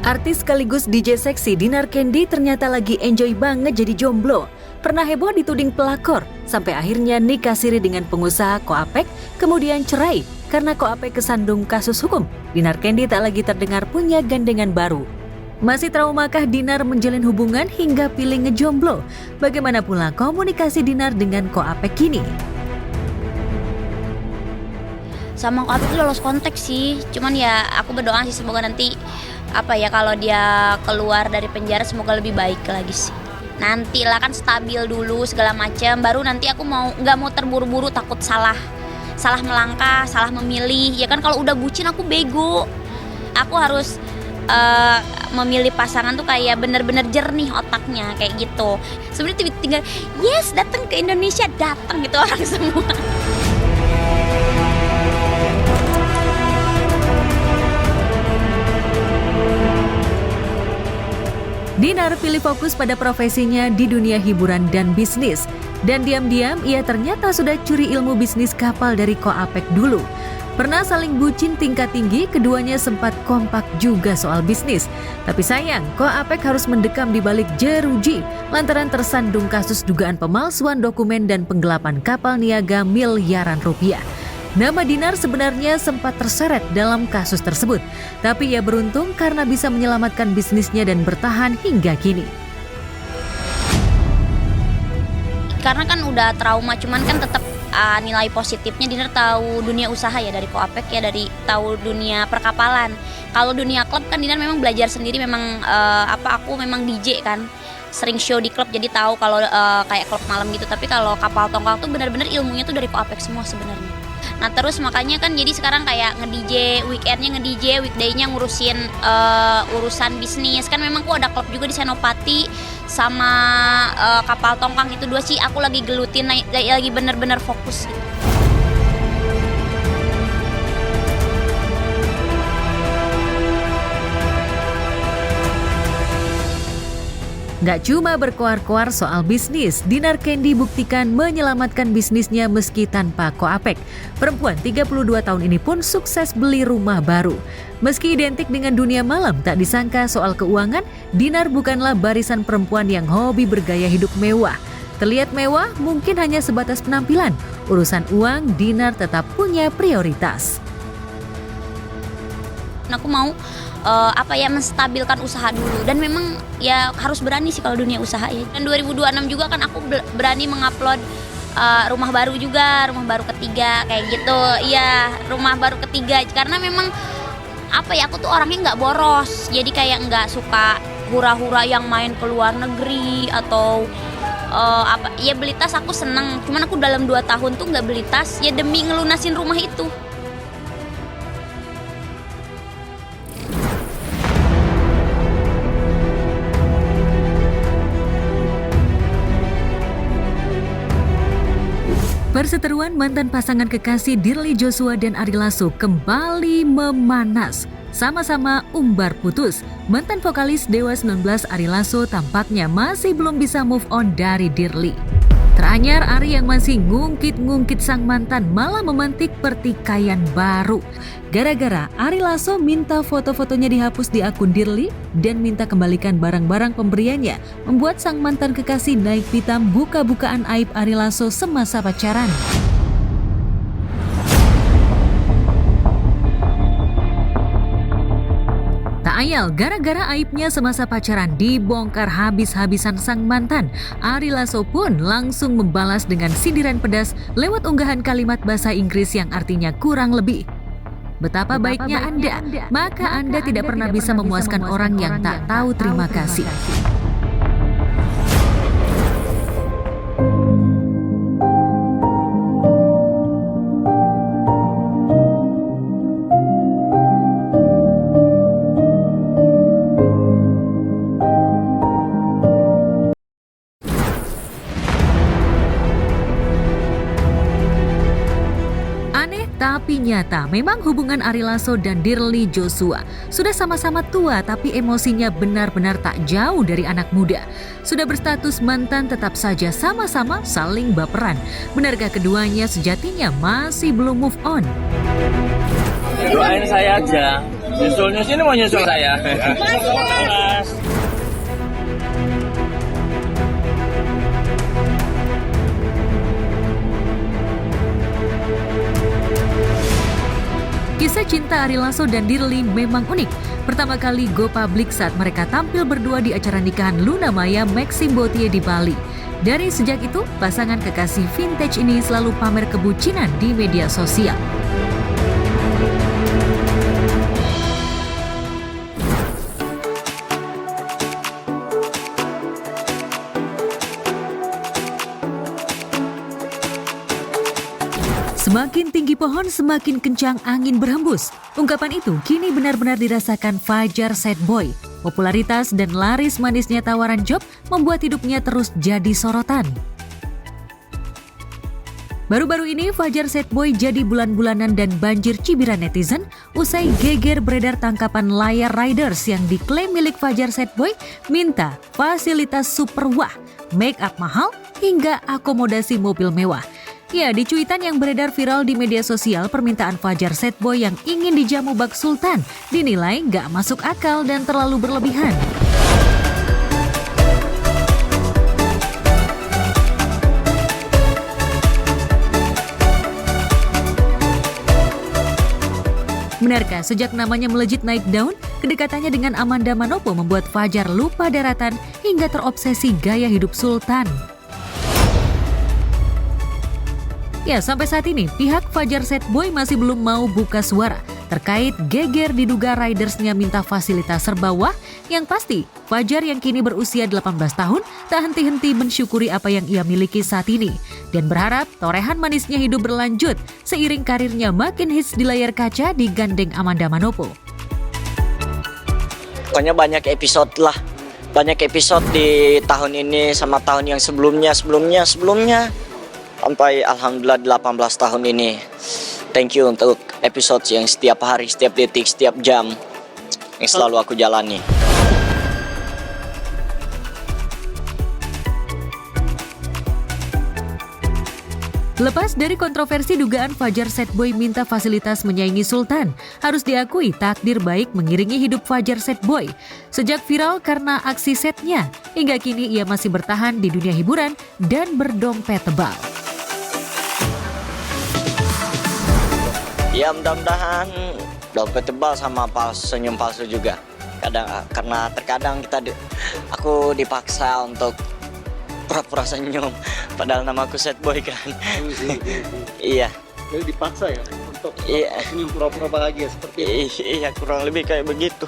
Artis sekaligus DJ seksi Dinar Candy ternyata lagi enjoy banget jadi jomblo. Pernah heboh dituding pelakor, sampai akhirnya nikah siri dengan pengusaha Koapek, kemudian cerai karena Koapek kesandung kasus hukum. Dinar Candy tak lagi terdengar punya gandengan baru. Masih traumakah Dinar menjalin hubungan hingga pilih ngejomblo? Bagaimana pula komunikasi Dinar dengan Koapek kini? Sama Koapek lolos konteks sih, cuman ya aku berdoa sih semoga nanti kalau dia keluar dari penjara semoga lebih baik lagi sih. Nanti lah kan stabil dulu segala macam, baru nanti aku nggak mau terburu-buru, takut salah melangkah, salah memilih. Ya kan kalau udah bucin aku bego. Aku harus memilih pasangan tuh kayak bener-bener jernih otaknya kayak gitu. Sebenarnya tinggal yes datang ke Indonesia, datang gitu orang semua. Dinar pilih fokus pada profesinya di dunia hiburan dan bisnis. Dan diam-diam ia ternyata sudah curi ilmu bisnis kapal dari Koapek dulu. Pernah saling bucin tingkat tinggi, keduanya sempat kompak juga soal bisnis. Tapi sayang, Koapek harus mendekam di balik jeruji lantaran tersandung kasus dugaan pemalsuan dokumen dan penggelapan kapal niaga miliaran rupiah. Nama Dinar sebenarnya sempat terseret dalam kasus tersebut, tapi ia beruntung karena bisa menyelamatkan bisnisnya dan bertahan hingga kini. Karena kan udah trauma, cuman kan tetap nilai positifnya Dinar tahu dunia usaha ya dari Koapek ya, dari tahu dunia perkapalan. Kalau dunia klub kan Dinar memang belajar sendiri, memang aku memang DJ kan. Sering show di klub jadi tahu kalau kayak klub malam gitu, tapi kalau kapal tongkang tuh benar-benar ilmunya tuh dari Koapek semua sebenarnya. Nah terus makanya kan jadi sekarang kayak nge-DJ, weekendnya nge-DJ, weekday-nya ngurusin urusan bisnis. Kan memang aku ada klub juga di Senopati sama kapal tongkang, itu dua sih aku lagi gelutin, lagi bener-bener fokus gitu. Gak cuma berkoar-koar soal bisnis, Dinar Candy buktikan menyelamatkan bisnisnya meski tanpa Koapek. Perempuan 32 tahun ini pun sukses beli rumah baru. Meski identik dengan dunia malam, tak disangka soal keuangan, Dinar bukanlah barisan perempuan yang hobi bergaya hidup mewah. Terlihat mewah mungkin hanya sebatas penampilan. Urusan uang, Dinar tetap punya prioritas. Aku mau menstabilkan usaha dulu, dan memang ya harus berani sih kalau dunia usaha ya. Dan 2026 juga kan aku berani mengupload rumah baru juga, rumah baru ketiga kayak gitu. Iya, rumah baru ketiga karena memang aku tuh orangnya nggak boros, jadi kayak nggak suka hura-hura yang main ke luar negeri atau beli tas aku seneng, cuman aku dalam 2 tahun tuh nggak beli tas ya demi ngelunasin rumah itu. Perseteruan mantan pasangan kekasih Dirly Joshua dan Ari Lasso kembali memanas. Sama-sama umbar putus, mantan vokalis Dewa 19 Ari Lasso tampaknya masih belum bisa move on dari Dirly. Teranyar Ari yang masih ngungkit-ngungkit sang mantan malah memantik pertikaian baru. Gara-gara Ari Lasso minta foto-fotonya dihapus di akun Dirly dan minta kembalikan barang-barang pemberiannya, membuat sang mantan kekasih naik pitam buka-bukaan aib Ari Lasso semasa pacaran. Ayal, gara-gara aibnya semasa pacaran dibongkar habis-habisan sang mantan, Ari Lasso pun langsung membalas dengan sindiran pedas lewat unggahan kalimat bahasa Inggris yang artinya kurang lebih, betapa baiknya Anda, maka Anda tidak pernah bisa memuaskan orang yang tak tahu terima kasih. Tapi nyata, memang hubungan Ari Lasso dan Dirly Joshua sudah sama-sama tua, tapi emosinya benar-benar tak jauh dari anak muda. Sudah berstatus mantan, tetap saja sama-sama saling baperan. Benarkah keduanya sejatinya masih belum move on? Doain saya aja. Nyusul sini mau nyusul saya. Mas. Kisah cinta Ari Lasso dan Dirli memang unik. Pertama kali go public saat mereka tampil berdua di acara nikahan Luna Maya Maxim Botier di Bali. Dari sejak itu, pasangan kekasih vintage ini selalu pamer kebucinan di media sosial. Semakin tinggi pohon, semakin kencang angin berhembus. Ungkapan itu kini benar-benar dirasakan Fajar Setboy. Popularitas dan laris manisnya tawaran job membuat hidupnya terus jadi sorotan. Baru-baru ini Fajar Setboy jadi bulan-bulanan dan banjir cibiran netizen usai geger beredar tangkapan layar riders yang diklaim milik Fajar Setboy minta fasilitas super wah, make up mahal hingga akomodasi mobil mewah. Ya, di cuitan yang beredar viral di media sosial, permintaan Fajar Setboy yang ingin dijamu Bak Sultan dinilai nggak masuk akal dan terlalu berlebihan. Benarkah sejak namanya melejit naik daun, kedekatannya dengan Amanda Manopo membuat Fajar lupa daratan hingga terobsesi gaya hidup sultan? Ya, sampai saat ini pihak Fajar Setboy masih belum mau buka suara terkait geger diduga ridersnya minta fasilitas serba wah. Yang pasti, Fajar yang kini berusia 18 tahun tak henti-henti mensyukuri apa yang ia miliki saat ini dan berharap torehan manisnya hidup berlanjut seiring karirnya makin hits di layar kaca digandeng Amanda Manopo. Pokoknya banyak episode lah. Banyak episode di tahun ini sama tahun yang sebelumnya. Sampai alhamdulillah 18 tahun ini. Thank you untuk episode yang setiap hari, setiap detik, setiap jam yang selalu aku jalani. Lepas dari kontroversi dugaan Fajar Setboy minta fasilitas menyaingi Sultan, harus diakui takdir baik mengiringi hidup Fajar Setboy. Sejak viral karena aksi setnya, hingga kini ia masih bertahan di dunia hiburan dan berdompet tebal. Ya mudah-mudahan dompet tebal sama senyum palsu juga. Karena terkadang aku dipaksa untuk pura-pura senyum, padahal nama aku Setboy kan. Iya. Jadi dipaksa ya untuk iya. senyum pura-pura bahagia seperti itu. Iya, kurang lebih kayak begitu.